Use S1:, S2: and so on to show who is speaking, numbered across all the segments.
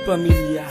S1: pamilya.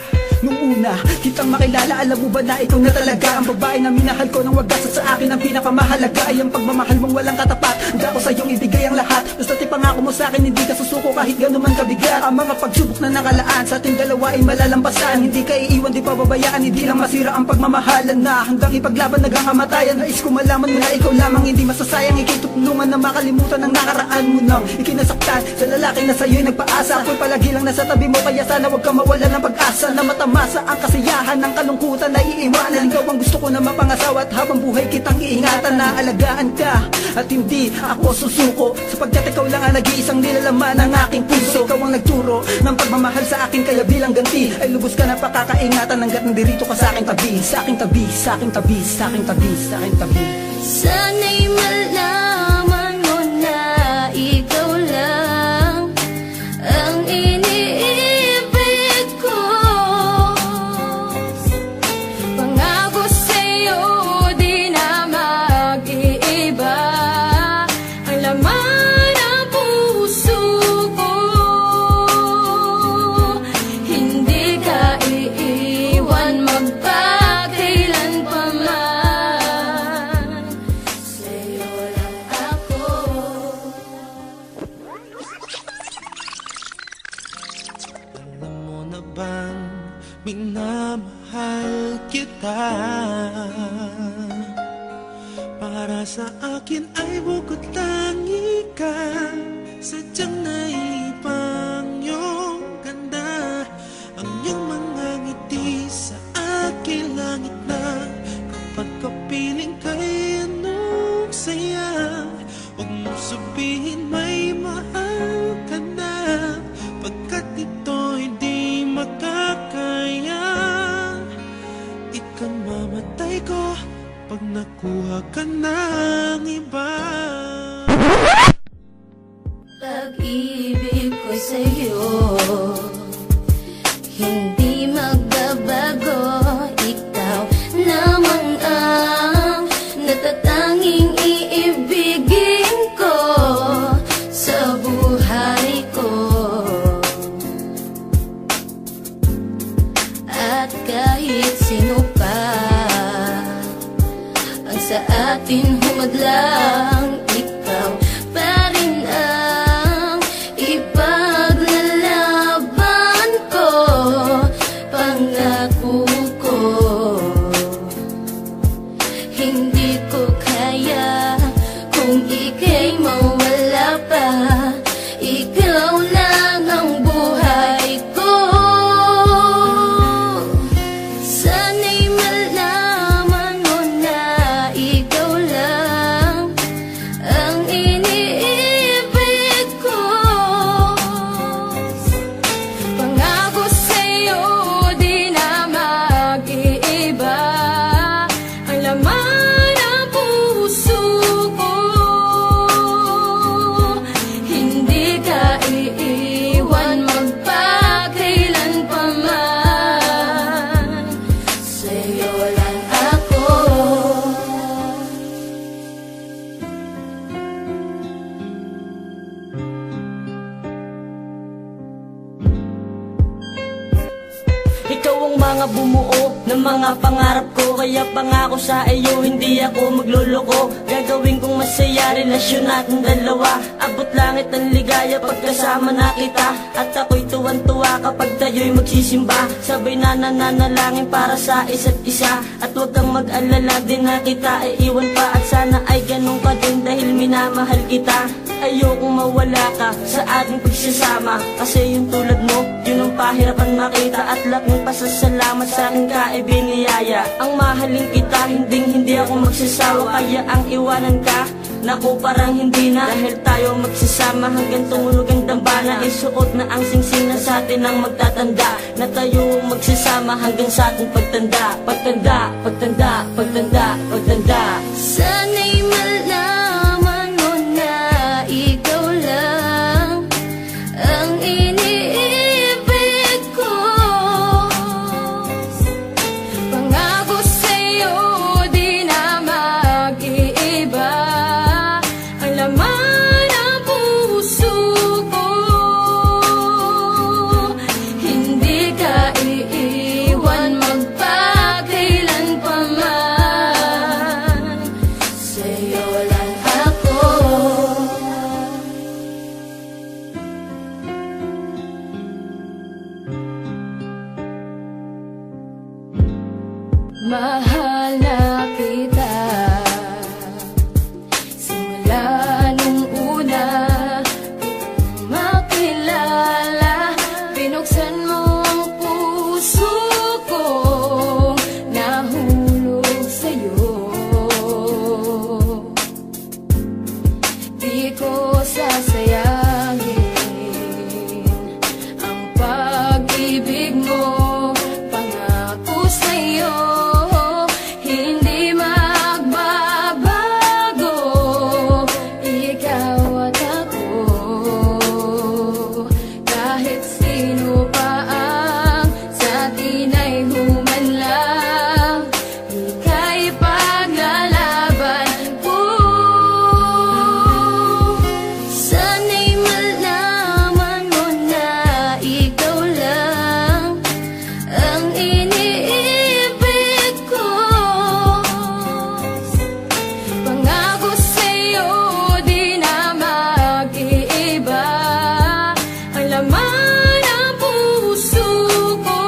S2: Nung una, kitang makilala, alam mo ba na ikaw na talaga ang babae na minahal ko ng wagas. At sa akin ang pinakamahalaga ay ang pagmamahal mong walang katapat. Handa ko sa iyong ibigay ang lahat. Basta tipangako mo sa akin, hindi ka susuko kahit gano'n man kabigat. Ang mga pagsubok na nakalaan sa ating dalawa ay malalampasan. Hindi ka iiwan, di pababayaan, hindi lang masira ang pagmamahalan na hanggang ipaglaban hanggang kamatayan. Nais ko malaman mo na ikaw lamang hindi masasayang. Ikitutulungan na makalimutan ang nakaraan mo nang ikinasaktan sa lalaki na sa'yo'y nagpaasa. Ako'y palagi lang nasa tabi mo, kaya sana huwag ka mawala ng pag-asa na matamasa ang kasiyahan ng kalungkutan na iiwanan. Ikaw ang gusto ko na mapangasawa at habang buhay kitang iingatan na alagaan ka at hindi ako susuko, sapagkat ikaw lang ang nag-iisang nilalaman ng aking puso. Ikaw ang nagturo ng pagmamahal sa akin, kaya bilang ganti ay lubos ka na pakakaingatan hanggat nandirito ka sa aking tabi, sa aking tabi, sa aking tabi, sa aking tabi, sa aking tabi.
S3: Sana'y malaman mo na ikaw lang ang iniibig ko. Pangako sa'yo di na mag-iiba ang laman ng puso ko. Hindi ka iiwan magpakailan pa man. Sa'yo lang ako.
S4: Alam mo na bang minamahal kita? Para sa akin ay bukod tangi ka. Sadyang naipang iyong ganda. Ang iyong mga ngiti sa aking langit na. Kapag kapiling kay anong saya. Huwag mo sabihin may mahal ka na, pagkat ito'y di makakaya. Ika'y mamatay ko pag nakuha ka ng iba.
S3: Pag-ibig ko sa'yo hindi magbabago. Ikaw lamang ang natatanging iibigin ko sa buhay ko. At kahit sino pa ang sa atin humadlang, ikaw pa rin ang ipaglalaban ko. Pangako ko, hindi ko kaya kung ika'y mawala pa. Ikaw lang ang buhay ko. Sana'y malaman mo na ikaw lang ang iniibig ko. Pangako sa'yo di na mag-iiba ang laman ng puso ko. Hindi ka iiwan magpakailan pa man. Sa'yo lang ako.
S5: Ikaw ang mga bumuo ng mga pangarap ko. Kaya pangako sa iyo, hindi ako magluloko. Gagawin kong masaya relasyon natin dalawa. Abot langit ng ligaya pagkasama na kita. At ako'y tuwan-tuwa kapag tayo'y magsisimba. Sabay na nananalangin para sa isa't isa. At huwag kang mag-alala din na kita iiwan pa. At sana ay ganun ka din dahil minamahal kita. Ayokong mawala ka sa ating pagsasama. Kasi yung tulad mo, yun ang pahirapan makita. At laking pasasalamat sa aking kaibiniyaya. Ang mahalin kita, hindi ako magsasawa. Kaya ang iwanan ka, naku parang hindi na. Dahil tayo magsasama hanggang tumunog ang dambana. Isuot na ang singsing na sa atin ang magtatanda. Na tayo magsasama hanggang sa ating pagtanda. Pagtanda, pagtanda, pagtanda, pagtanda.
S3: Sana'y malaman mo na ikaw lang ang iniibig ko. Pangako sa'yo di na mag-iiba ang laman ng puso ko. Hindi ka Mahal na kita simula nung una kitang makilala. Pinuksan mo ang puso ko, nahulog sa'yo. Di ko sasayangin ang pag-ibig mo. Pangako sa'yo, hindi magbabago. Ikaw at ako, kahit sino pa ang sa atin ay humanlang, ika'y paglalaban ko. Sana'y malaman mo na ikaw lang ang iniibig ko. Pangako sa'yo, di na mag-iiba ang laman ng puso ko.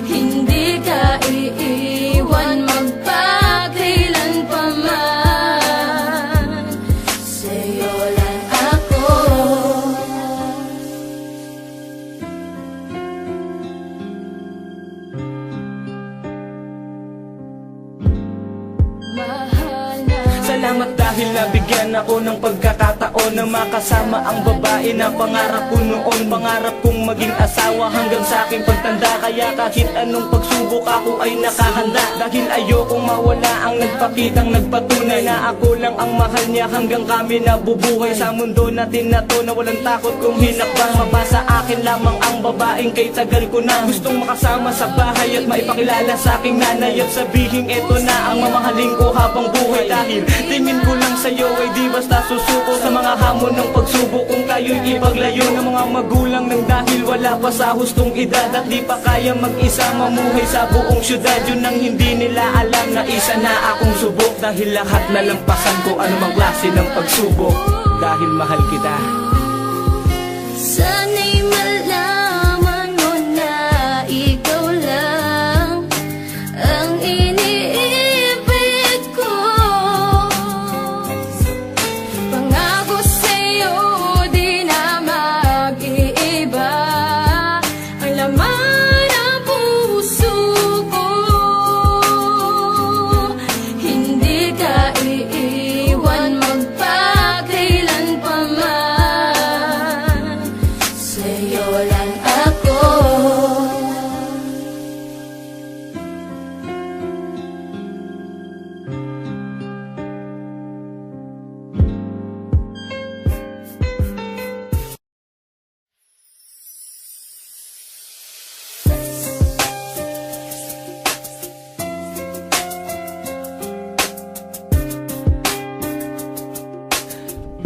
S3: Hindi ka iiwan magpakailan pa man. Sa'yo lang ako. Mahal na
S5: Salamat dahil nabigyan ako ng pagkakataon na makasama ang babae na pangarap ko noon. Pangarap kong maging asawa hanggang sa aking pagtanda. Kaya kahit anong pagsubok ako ay nakahanda. Dahil ayokong mawala ang nagpakitang nagpatunay na ako lang ang mahal niya hanggang kami nabubuhay. Sa mundo natin na to na walang takot kung hinakbang. Mabasa akin lamang ang babaeng kay tagal ko na gustong makasama sa bahay at maipakilala sa aking nanay. At sabihin eto na ang mamahalin ko habang buhay. Dahil tingin ko lang sa'yo ay di basta susuko sa mga hamon ng pagsubok. Kung tayo'y ipaglayo ng mga magulang nang dahil wala pa sa hustong edad at di pa kaya mag-isa mamuhay sa buong syudad. Yun ang hindi nila alam na isa na akong subok. Dahil lahat nalampasan ko anumang klase ng pagsubok. Dahil mahal kita.
S3: Sana'y malaman mo na ikaw lang ang iniibig ko. Pangako sa'yo, di na mag-iiba ang laman ng puso ko. Hindi ka iiwan magpakailan pa man. Sa'yo lang ako.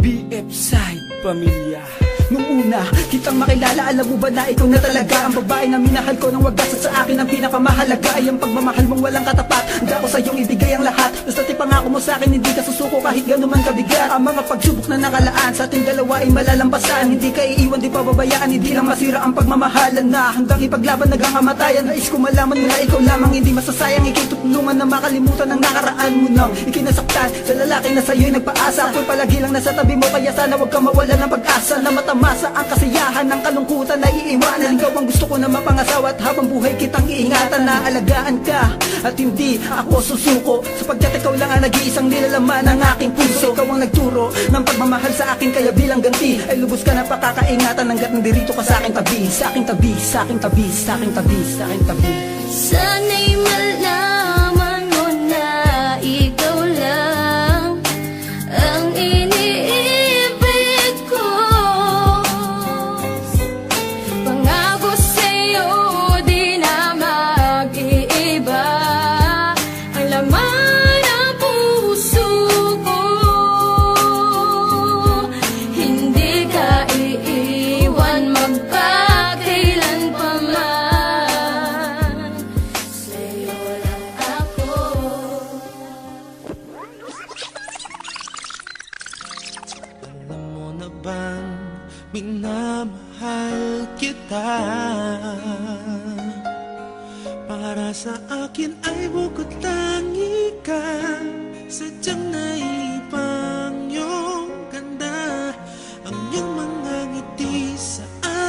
S5: BF Side Pamilya.
S2: Nung una, kitang makilala, alam mo ba na ikaw na talaga ang babae na minahal ko ng wagas. At sa akin ang pinakamahalaga ay ang pagmamahal mong walang katapat. Handa ko sa iyong ibigay ang lahat. Basta't ipangako mo sa akin, hindi ka susuko kahit gano'n man kabigat. Ang mga pagsubok na nakalaan sa ating dalawa ay malalampasan. Hindi ka iiwan, di pababayaan, hindi lang masira ang pagmamahalan na hanggang ipaglaban hanggang kamatayan. Nais ko malaman mo na ikaw lamang hindi masasayang. Ika'y tutulungan na makalimutan ang nakaraan mo nang ikinasaktan sa lalaki na sa'yo'y nagpaasa. Ako'y palagi lang nasa tabi mo, kaya sana huwag ka mawala ng pag-asa na matamasa ang kasiyahan ng kalungkutan na iiwanan. Ikaw ang gusto ko na mapangasawa at habang buhay kitang iingatan na alagaan ka at hindi ako susuko, sapagkat ikaw lang ang nag-iisang nilalaman ng aking puso. Ikaw ang nagturo ng pagmamahal sa akin, kaya bilang ganti ay lubos ka na pakakaingatan hanggat nandirito ka sa aking tabi, sa aking tabi, sa aking tabi, sa aking tabi, sa aking tabi.
S3: Sana'y malaman mo na ikaw lang ang iniibig ko. Pangako sa'yo, di na mag-iiba ang laman ng puso ko. Hindi ka iiwan magpakailan pa man. Sa'yo lang
S4: sa akin ay bukod tangi ka. Sadyang naipang iyong ganda, ang iyong mga ngiti sa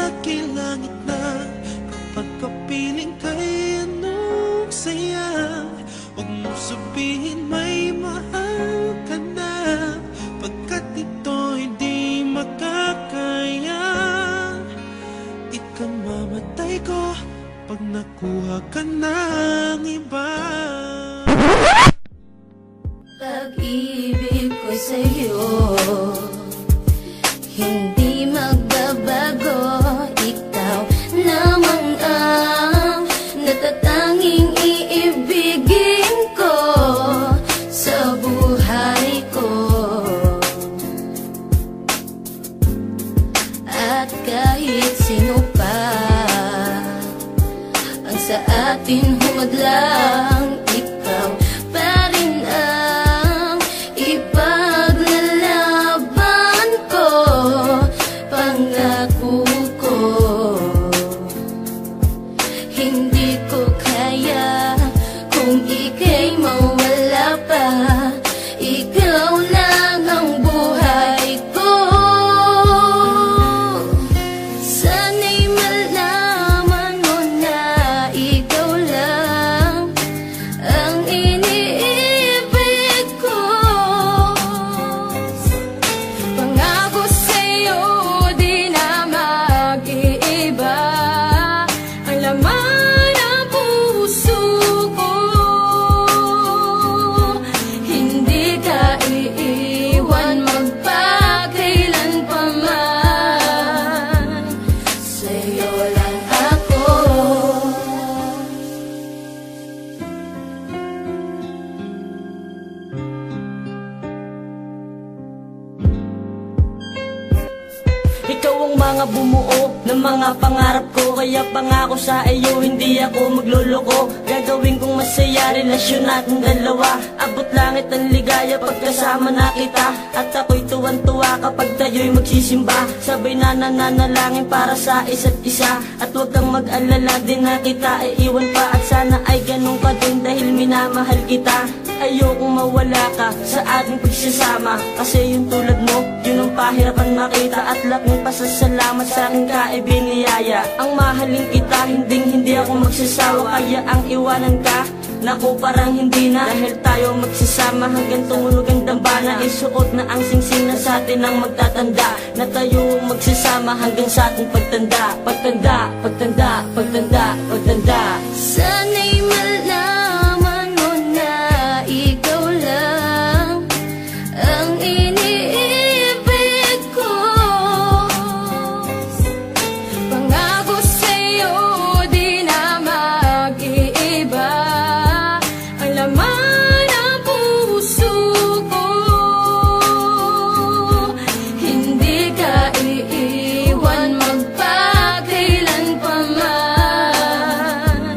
S4: aking langit na. Kapag kapiling kay anong saya, huwag mo sabihin may mahal ka na, pagkat ito'y di makakaya. Ikamamatay ko pag nakuha ka ng iba.
S3: Pag-ibig ko sa'yo hindi magbabago. Ikaw lamang ang natatanging iibigin ko sa buhay ko. At kahit sino pa ang sa atin humadlang, ikaw pa rin ang ipaglalaban ko. Pangako ko, hindi ko kaya kung ika'y mawala pa. Ikaw lang ang buhay ko. Sana'y malaman mo na ikaw lang ang iniibig ko. Pangako sa'yo di na mag-iiba ang laman ng puso ko. Hindi ka iiwan magpakailan pa man. Sa'yo lang ako.
S5: Ikaw ang mga bumuo ng mga pangarap ko, kaya pangako sa iyo hindi ako magluloko. Gagawin kong masaya relasyon natin dalawa, abot langit ang ligaya pagkasama na kita. At ako'y tuwan-tuwa kapag tayo'y magsisimba, sabay na nananalangin para sa isa't isa. At huwag kang mag-alala, din na kita iiwan pa, at sana ay ganun ka din dahil minamahal kita. Ayokong mawala ka sa ating pagsasama, kasi yung tulad mo, yun ang pahirapan makita. At laking pasasalamat sa aking kaibiniyaya, ang mahalin kita, hindi ako magsasawa. Kaya ang iwanan ka, naku parang hindi na, dahil tayo magsasama hanggang tumunog ang dambana. Isuot na ang singsing na sa atin ang magtatanda, na tayo magsasama hanggang sa ating pagtanda. Pagtanda, pagtanda, pagtanda, pagtanda.
S3: Sana'y malaman mo na ikaw lang ang iniibig ko. Pangako sa'yo di na mag-iiba ang laman ng puso ko. Hindi ka iiwan magpakailan pa man.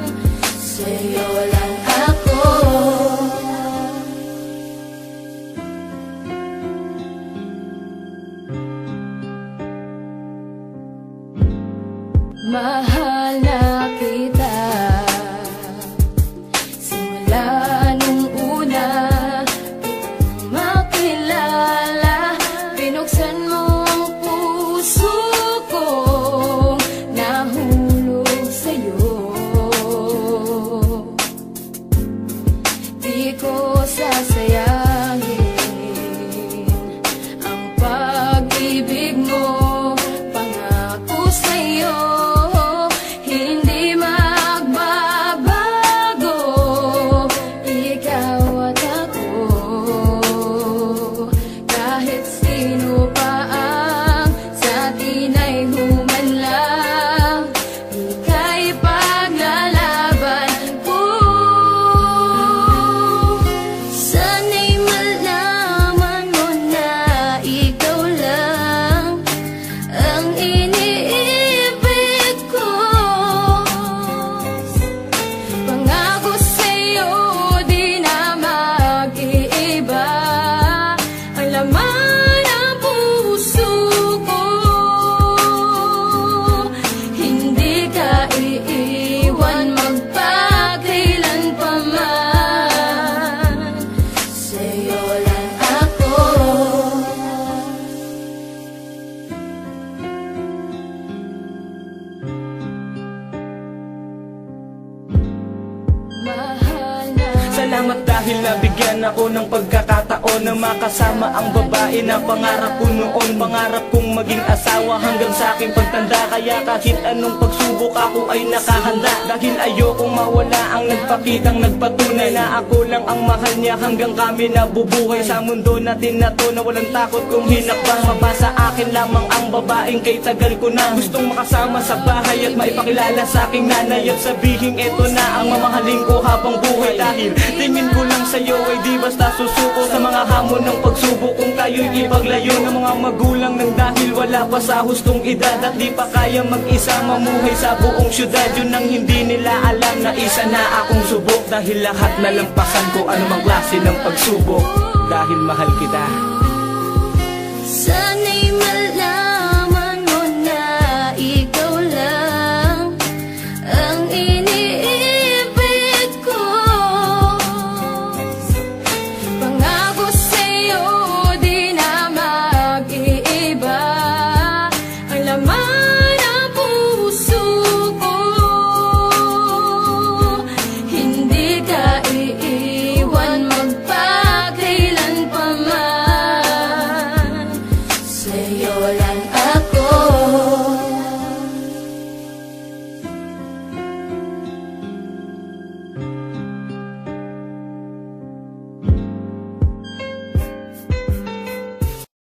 S1: Salamat dahil nabigyan ako ng pagkakataon na makasama ang babae na pangarap ko noon. Pangarap kong maging asawa hanggang sa aking pagtanda. Kaya kahit anong pagsubok ako ay nakahanda. Dahil ayokong mawala ang nagpakitang nagpatunay na ako lang ang mahal niya hanggang kami nabubuhay. Sa mundo natin na to na walang takot kung hinakbang. Mabasa akin lamang ang babaeng kay tagal ko na gustong makasama sa bahay at maipakilala sa aking nanay. At sabihin eto na ang mamahalin ko habang buhay. Dahil tingin ko lang sa'yo ay di basta susuko sa mga hamon ng pagsubok. Kung tayo'y ipaglayo ng mga magulang nang dahil wala pa sa hustong edad at di pa kaya mag-isa mamuhay sa buong syudad. Yun ang hindi nila alam na isa na akong subok. Dahil lahat nalampasan ko anumang klase ng pagsubok. Dahil mahal kita.